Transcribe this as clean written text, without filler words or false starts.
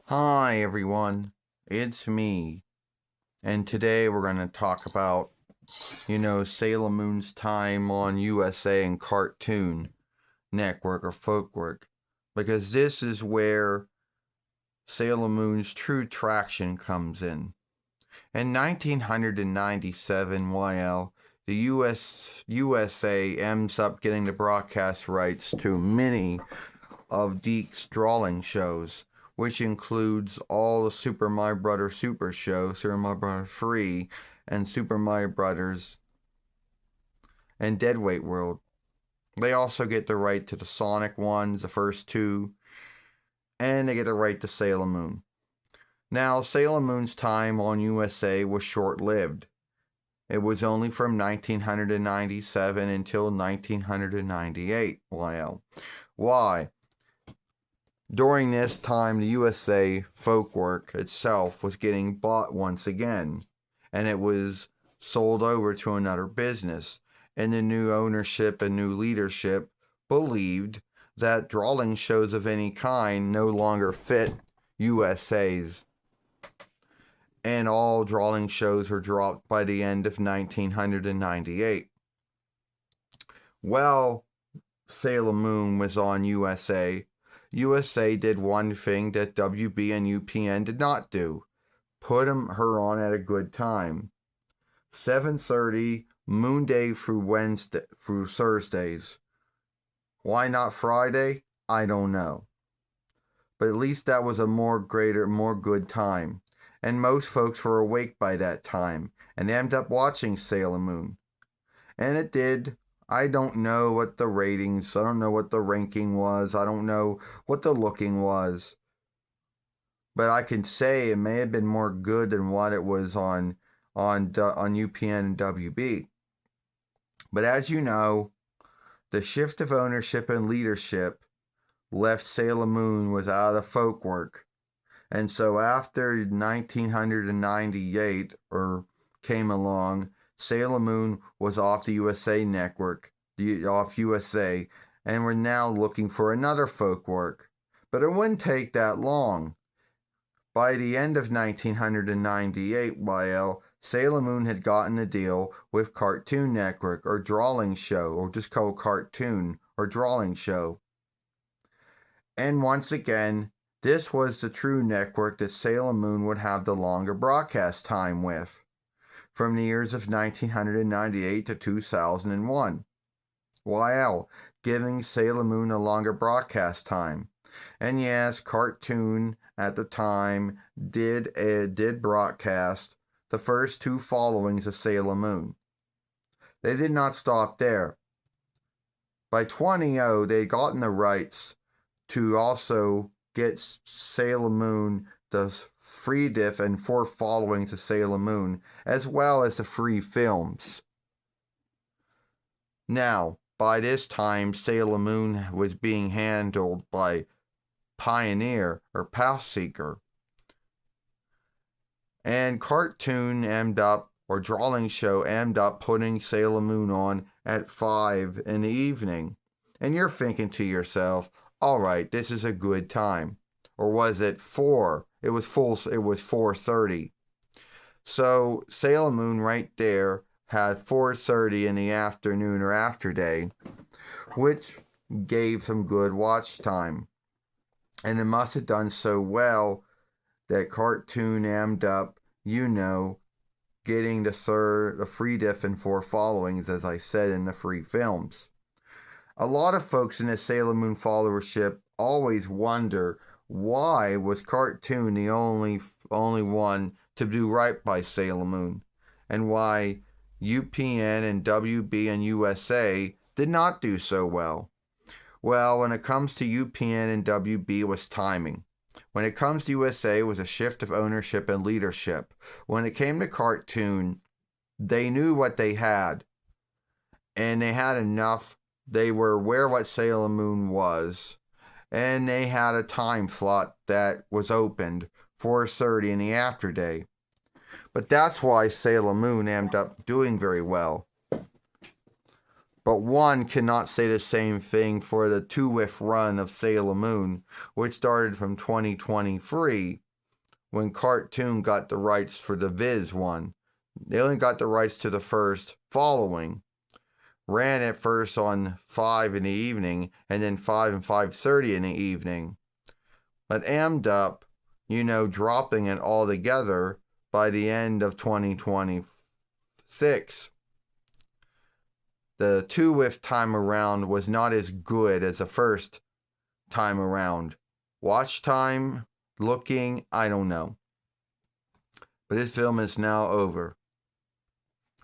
Hi everyone, it's me, and today we're going to talk about, Sailor Moon's time on USA and Cartoon Network or Folkwork, because this is where Sailor Moon's true traction comes in. In 1997, the USA ends up getting the broadcast rights to many of Deke's drawing shows, which includes all the Super Mario Brothers Super Show, Super Mario Brothers Free, and Super Mario Brothers and Deadweight World. They also get the right to the Sonic ones, the first two, and they get the right to Sailor Moon. Now, Sailor Moon's time on USA was short-lived. It was only from 1997 until 1998. Wow. Why? During this time, the USA Folkwork itself was getting bought once again, and it was sold over to another business. And the new ownership and new leadership believed that drawing shows of any kind no longer fit USA's. And all drawing shows were dropped by the end of 1998. Well, Sailor Moon was on USA. USA did one thing that WB and UPN did not do. Put her on at a good time. 7:30 Moon Day through Thursdays. Why not Friday? I don't know. But at least that was a more good time. And most folks were awake by that time and ended up watching Sailor Moon. And it did. I don't know what the ratings, I don't know what the ranking was, I don't know what the looking was. But I can say it may have been more good than what it was on UPN and WB. But as you know, the shift of ownership and leadership left Sailor Moon without a Folkwork. And so after 1998 came along, Sailor Moon was off the USA Network, off USA, and we're now looking for another Folkwork. But it wouldn't take that long. By the end of 1998, Sailor Moon had gotten a deal with Cartoon Network or Drawing Show, or just called Cartoon or Drawing Show. And once again, this was the true network that Sailor Moon would have the longer broadcast time with, from the years of 1998 to 2001. Wow, giving Sailor Moon a longer broadcast time. And yes, Cartoon at the time did broadcast the first two followings of Sailor Moon. They did not stop there. By 2000, they had gotten the rights to also get Sailor Moon the free diff and 4 followings of Sailor Moon, as well as the free films. Now, by this time, Sailor Moon was being handled by Pioneer or Pathseeker. And Cartoon or Drawing Show ended up putting Sailor Moon on at 5 in the evening. And you're thinking to yourself, all right, this is a good time. Or was it 4? It was 4:30. So Sailor Moon right there had 4:30 in the afternoon or after day, which gave some good watch time. And it must have done so well that Cartoon ended up, getting the free diff and 4 followings, as I said, in the free films. A lot of folks in the Sailor Moon followership always wonder, why was Cartoon the only one to do right by Sailor Moon, and why UPN and WB and USA did not do so well? Well, when it comes to UPN and WB, it was timing. When it comes to USA, it was a shift of ownership and leadership. When it came to Cartoon, they knew what they had, and they had enough. They were aware what Sailor Moon was, and they had a time slot that was opened, 4:30 in the afterday. But that's why Sailor Moon ended up doing very well. But one cannot say the same thing for the two-whiff run of Sailor Moon, which started from 2023 when Cartoon got the rights for the Viz one. They only got the rights to the first following. Ran at first on 5 in the evening and then 5 and 5:30 in the evening. But ended up, dropping it all together by the end of 2026. The two-whiff time around was not as good as the first time around. Watch time, looking, I don't know. But this film is now over.